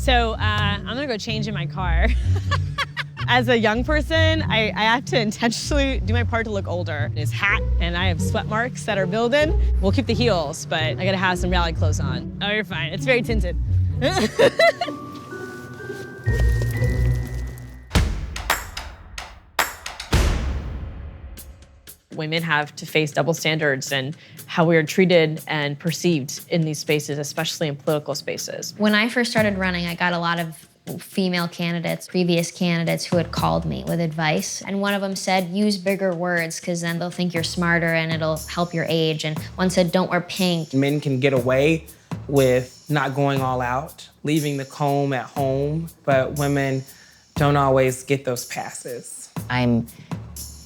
So I'm gonna go change in my car. As a young person, I have to intentionally do my part to look older. His hat, and I have sweat marks that are building. We'll keep the heels, but I gotta have some rally clothes on. Oh, you're fine. It's very tinted. Women have to face double standards and how we are treated and perceived in these spaces, especially in political spaces. When I first started running, I got a lot of female candidates, previous candidates who had called me with advice. And one of them said, use bigger words because then they'll think you're smarter and it'll help your age. And one said, don't wear pink. Men can get away with not going all out, leaving the comb at home, but women don't always get those passes. I'm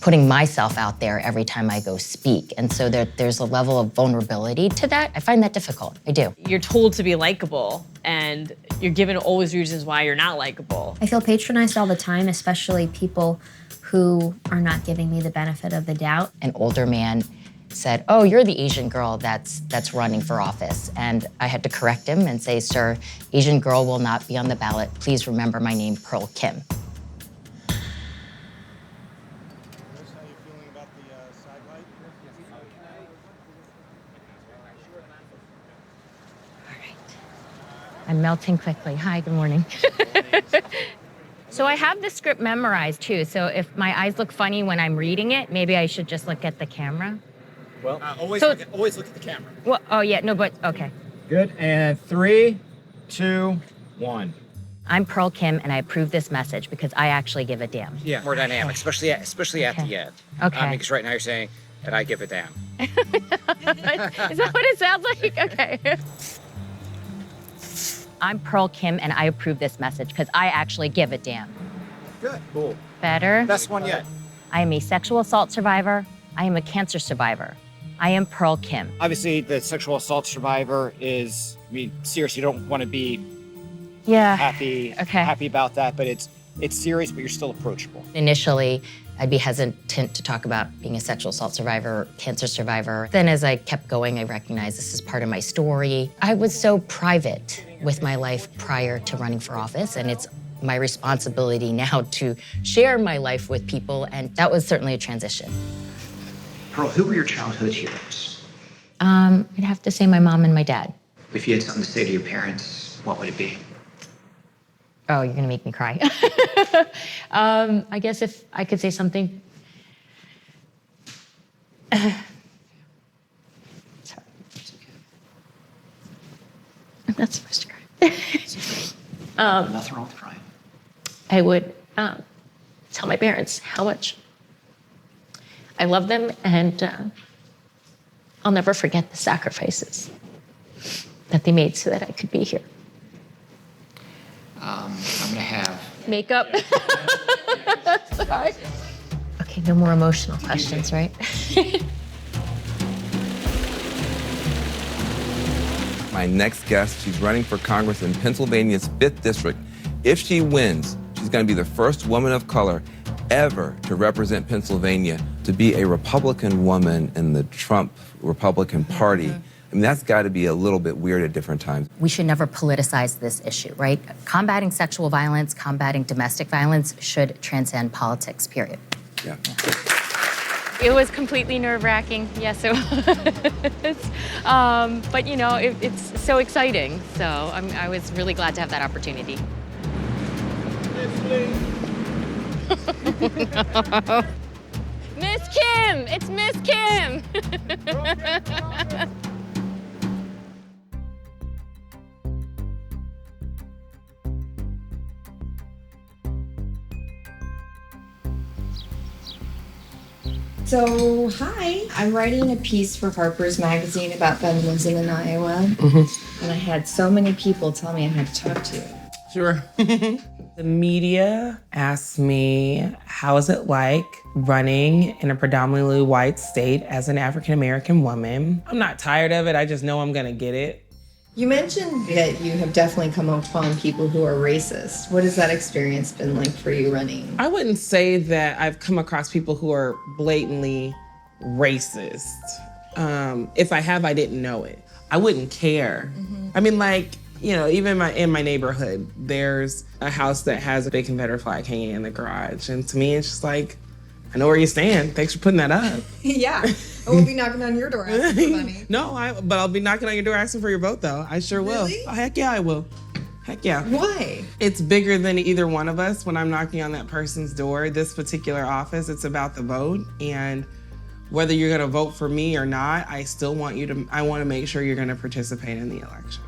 putting myself out there every time I go speak. And so there's a level of vulnerability to that. I find that difficult, I do. You're told to be likable, and you're given always reasons why you're not likable. I feel patronized all the time, especially people who are not giving me the benefit of the doubt. An older man said, oh, you're the Asian girl that's running for office. And I had to correct him and say, sir, Asian girl will not be on the ballot. Please remember my name, Pearl Kim. I'm melting quickly. Hi, good morning. So I have the script memorized too, so if my eyes look funny when I'm reading it, maybe I should just look at the camera. Well, always look at the camera. Well, oh yeah, no, but okay. Good, and 3, 2, 1. I'm Pearl Kim, and I approve this message because I actually give a damn. Yeah, more dynamic, especially at the end. Okay. Because right now you're saying that I give a damn. Is that what it sounds like? Okay. I'm Pearl Kim, and I approve this message because I actually give a damn. Good, cool. Better? Best one yet. I am a sexual assault survivor. I am a cancer survivor. I am Pearl Kim. Obviously, the sexual assault survivor is, I mean, seriously, you don't want to be happy about that, but it's serious, but you're still approachable. Initially, I'd be hesitant to talk about being a sexual assault survivor, cancer survivor. Then as I kept going, I recognized this is part of my story. I was so private with my life prior to running for office, and it's my responsibility now to share my life with people, and that was certainly a transition. Pearl, who were your childhood heroes? I'd have to say my mom and my dad. If you had something to say to your parents, what would it be? Oh, you're gonna make me cry. I guess if I could say something. Sorry. I'm not supposed to cry. Nothing wrong with crying. I would tell my parents how much I love them, and I'll never forget the sacrifices that they made so that I could be here. I'm gonna have Makeup. Sorry. Okay, no more emotional questions, right? My next guest, she's running for Congress in Pennsylvania's 5th District. If she wins, she's going to be the first woman of color ever to represent Pennsylvania, to be a Republican woman in the Trump Republican Party. I mean, that's got to be a little bit weird at different times. We should never politicize this issue, right? Combating sexual violence, combating domestic violence should transcend politics, period. Yeah. It was completely nerve-wracking, yes it was. But you know, it's so exciting. So I was really glad to have that opportunity. Miss Kim, it's Miss Kim. So, hi. I'm writing a piece for Harper's Magazine about feminism in Iowa. And I had so many people tell me I had to talk to you. Sure. The media asked me, how is it like running in a predominantly white state as an African-American woman? I'm not tired of it. I just know I'm gonna get it. You mentioned that you have definitely come upon people who are racist. What has that experience been like for you running? I wouldn't say that I've come across people who are blatantly racist. If I have, I didn't know it. I wouldn't care. I mean, like, You know, even in my neighborhood, there's a house that has a big Confederate flag hanging in the garage. And to me, it's just like, I know where you stand. Thanks for putting that up. Yeah. I won't be knocking on your door asking for money. No, but I'll be knocking on your door asking for your vote, though. I sure will. Really? Oh, heck yeah, I will. Heck yeah. Why? It's bigger than either one of us when I'm knocking on that person's door. This particular office, it's about the vote. And whether you're going to vote for me or not, I still want you to, I want to make sure you're going to participate in the election.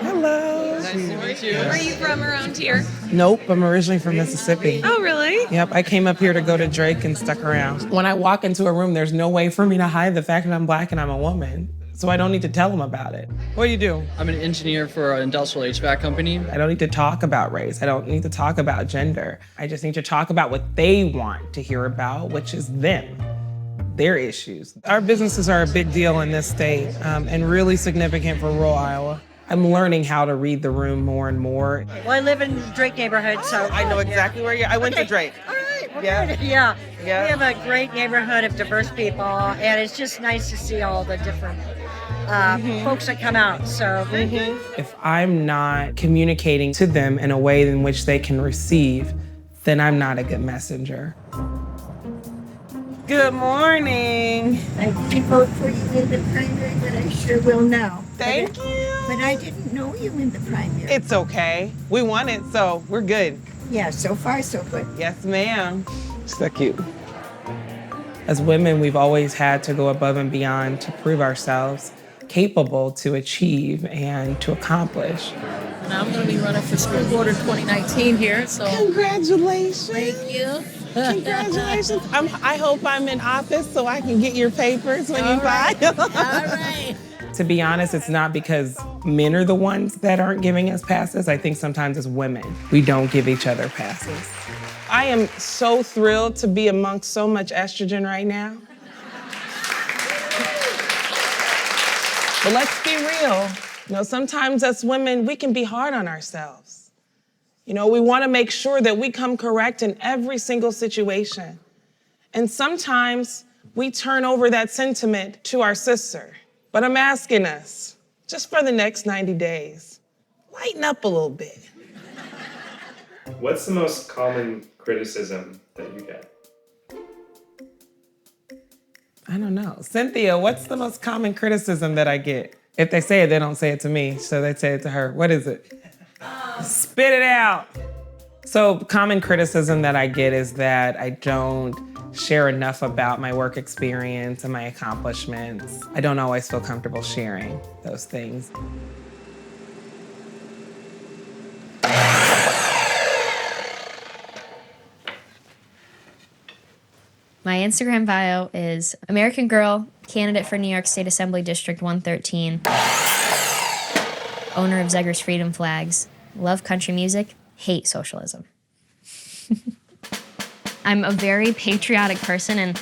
Hello. Nice to meet you. Are you from around here? Nope, I'm originally from Mississippi. Oh, really? Yep, I came up here to go to Drake and stuck around. When I walk into a room, there's no way for me to hide the fact that I'm Black and I'm a woman. So I don't need to tell them about it. What do you do? I'm an engineer for an industrial HVAC company. I don't need to talk about race. I don't need to talk about gender. I just need to talk about what they want to hear about, which is them, their issues. Our businesses are a big deal in this state and really significant for rural Iowa. I'm learning how to read the room more and more. Well, I live in the Drake neighborhood, so I know exactly where you're. I went to Drake. All right. Well, Yeah. good. Yeah. We have a great neighborhood of diverse people, and it's just nice to see all the different folks that come out. So, If I'm not communicating to them in a way in which they can receive, then I'm not a good messenger. Good morning. I did vote for you in the primary, but I sure will now. Thank you. But I didn't know you in the primary. It's okay. We won it, so we're good. Yeah, so far so good. Yes, ma'am. So cute. As women, we've always had to go above and beyond to prove ourselves capable to achieve and to accomplish. And I'm going to be running for school board in 2019 here, so. Congratulations. Thank you. Congratulations. I hope I'm in office so I can get your papers when you file. All right. To be honest, it's not because men are the ones that aren't giving us passes. I think sometimes as women, we don't give each other passes. I am so thrilled to be amongst so much estrogen right now. But let's be real. You know, sometimes as women, we can be hard on ourselves. You know, we want to make sure that we come correct in every single situation. And sometimes we turn over that sentiment to our sister. But I'm asking us, just for the next 90 days, lighten up a little bit. What's the most common criticism that you get? I don't know. Cynthia, what's the most common criticism that I get? If they say it, they don't say it to me, so they say it to her. What is it? Spit it out. So common criticism that I get is that I don't share enough about my work experience and my accomplishments. I don't always feel comfortable sharing those things. My Instagram bio is American Girl, candidate for New York State Assembly District 113, owner of Zegers Freedom Flags, love country music, hate socialism. I'm a very patriotic person, and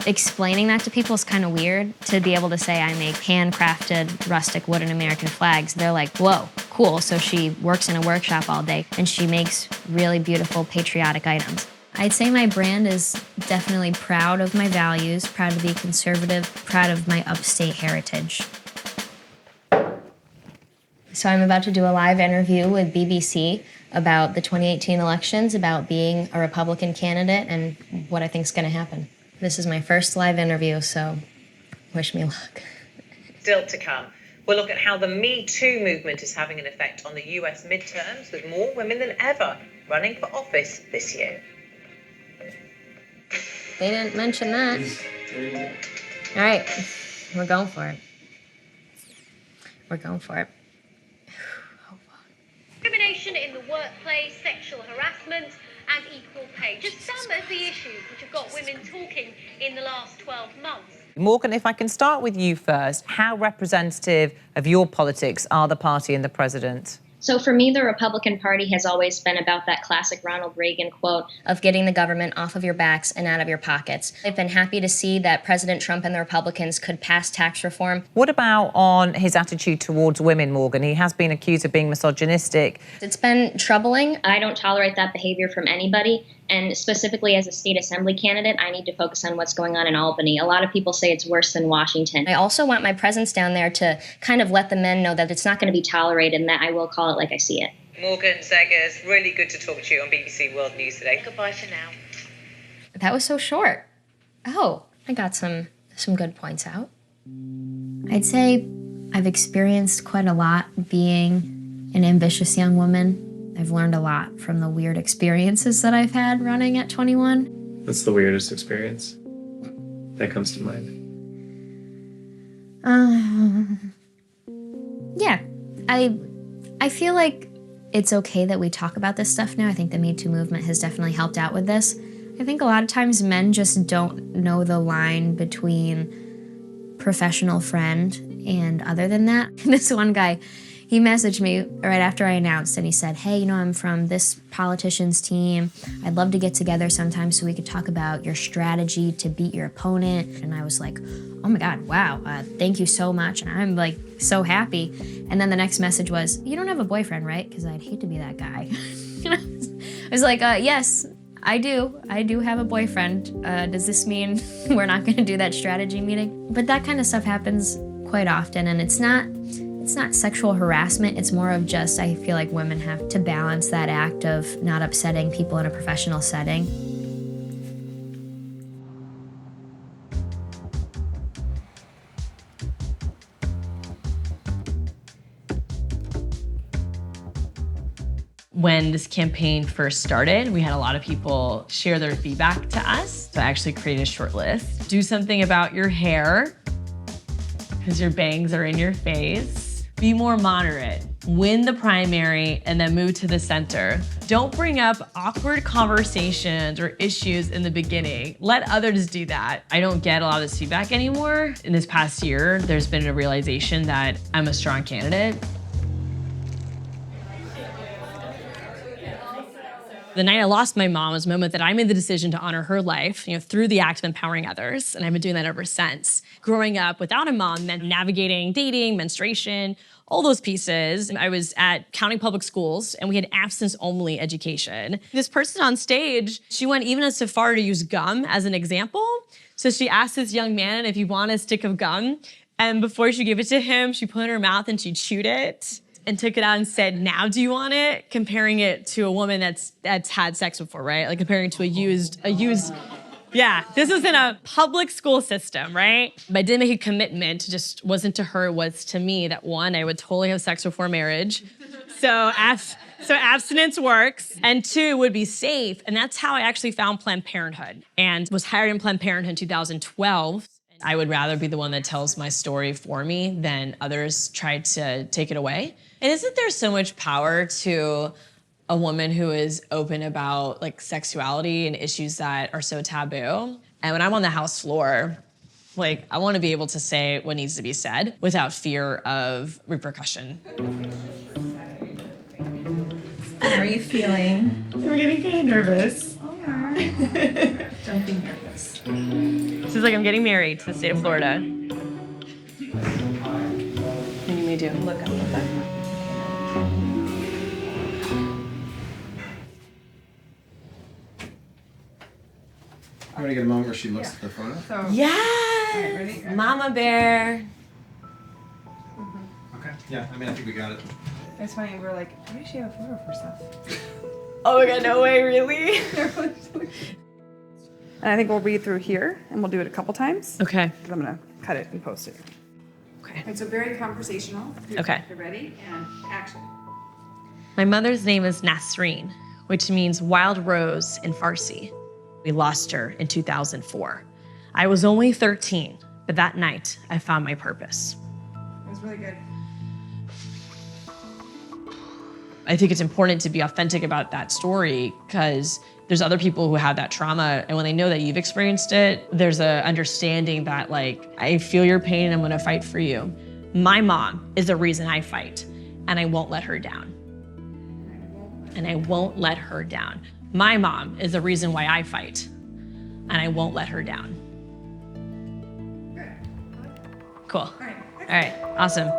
explaining that to people is kind of weird. To be able to say I make handcrafted rustic wooden American flags, they're like, whoa, cool. So she works in a workshop all day and she makes really beautiful patriotic items. I'd say my brand is definitely proud of my values, proud to be conservative, proud of my upstate heritage. So I'm about to do a live interview with BBC about the 2018 elections, about being a Republican candidate and what I think is going to happen. This is my first live interview, so wish me luck. Still to come, we'll look at how the MeToo movement is having an effect on the US midterms, with more women than ever running for office this year. They didn't mention that. All right, we're going for it. We're going for it. Discrimination in the workplace, sexual harassment, and equal pay. Just some of the issues which have got women talking in the last 12 months. Morgan, if I can start with you first, how representative of your politics are the party and the president? So for me, the Republican Party has always been about that classic Ronald Reagan quote of getting the government off of your backs and out of your pockets. I've been happy to see that President Trump and the Republicans could pass tax reform. What about on his attitude towards women, Morgan? He has been accused of being misogynistic. It's been troubling. I don't tolerate that behavior from anybody, And specifically as a state assembly candidate, I need to focus on what's going on in Albany. A lot of people say it's worse than Washington. I also want my presence down there to kind of let the men know that it's not going to be tolerated and that I will call it like I see it. Morgan Zegers, really good to talk to you on BBC World News today. Goodbye for now. That was so short. Oh, I got some good points out. I'd say I've experienced quite a lot being an ambitious young woman. I've learned a lot from the weird experiences that I've had running at 21. What's the weirdest experience that comes to mind? Yeah, I feel like it's okay that we talk about this stuff now. I think the MeToo movement has definitely helped out with this. I think a lot of times men just don't know the line between professional friend and other than that. This one guy, he messaged me right after I announced and he said, hey, I'm from this politician's team. I'd love to get together sometime so we could talk about your strategy to beat your opponent. And I was like, oh my God, wow, thank you so much. And I'm like so happy. And then the next message was, you don't have a boyfriend, right? Because I'd hate to be that guy. I was like, yes, I do. I do have a boyfriend. Does this mean we're not gonna do that strategy meeting? But that kind of stuff happens quite often and it's not sexual harassment. It's more of just, I feel like women have to balance that act of not upsetting people in a professional setting. When this campaign first started, we had a lot of people share their feedback to us. So I actually created a short list. Do something about your hair, because your bangs are in your face. Be more moderate. Win the primary and then move to the center. Don't bring up awkward conversations or issues in the beginning. Let others do that. I don't get a lot of this feedback anymore. In this past year, there's been a realization that I'm a strong candidate. The night I lost my mom was a moment that I made the decision to honor her life, through the act of empowering others, and I've been doing that ever since. Growing up without a mom meant navigating dating, menstruation, all those pieces. I was at county public schools, and we had abstinence-only education. This person on stage, she went even as far to use gum as an example. So she asked this young man if he wanted a stick of gum, and before she gave it to him, she put it in her mouth and she chewed it. And took it out and said, now do you want it? Comparing it to a woman that's had sex before, right? Like comparing it to a used, yeah, this is in a public school system, right? But I didn't make a commitment, just wasn't to her, it was to me that one, I would totally have sex before marriage. So abstinence works. And two, would be safe. And that's how I actually found Planned Parenthood and was hired in Planned Parenthood in 2012. I would rather be the one that tells my story for me than others try to take it away. And isn't there so much power to a woman who is open about sexuality and issues that are so taboo? And when I'm on the House floor, I want to be able to say what needs to be said without fear of repercussion. How are you feeling? We're getting kind of nervous. Don't be nervous. This is like I'm getting married to the state of Florida. What do you may do? Look up. I'm gonna get a moment where she looks at the photo. So, Yes! ready? Mama bear. Okay. Yeah, I think we got it. It's funny, we're like, why does she have a photo for stuff? Oh my God, no way, really? And I think we'll read through here, and we'll do it a couple times. Okay. Because I'm gonna cut it and post it. Okay. And so very conversational. Okay. You're ready, and action. My mother's name is Nasreen, which means wild rose in Farsi. We lost her in 2004. I was only 13, but that night I found my purpose. It was really good. I think it's important to be authentic about that story because there's other people who have that trauma, and when they know that you've experienced it, there's a understanding that I feel your pain and I'm gonna fight for you. My mom is the reason I fight, and I won't let her down. And I won't let her down. My mom is the reason why I fight, and I won't let her down. Cool. All right, awesome.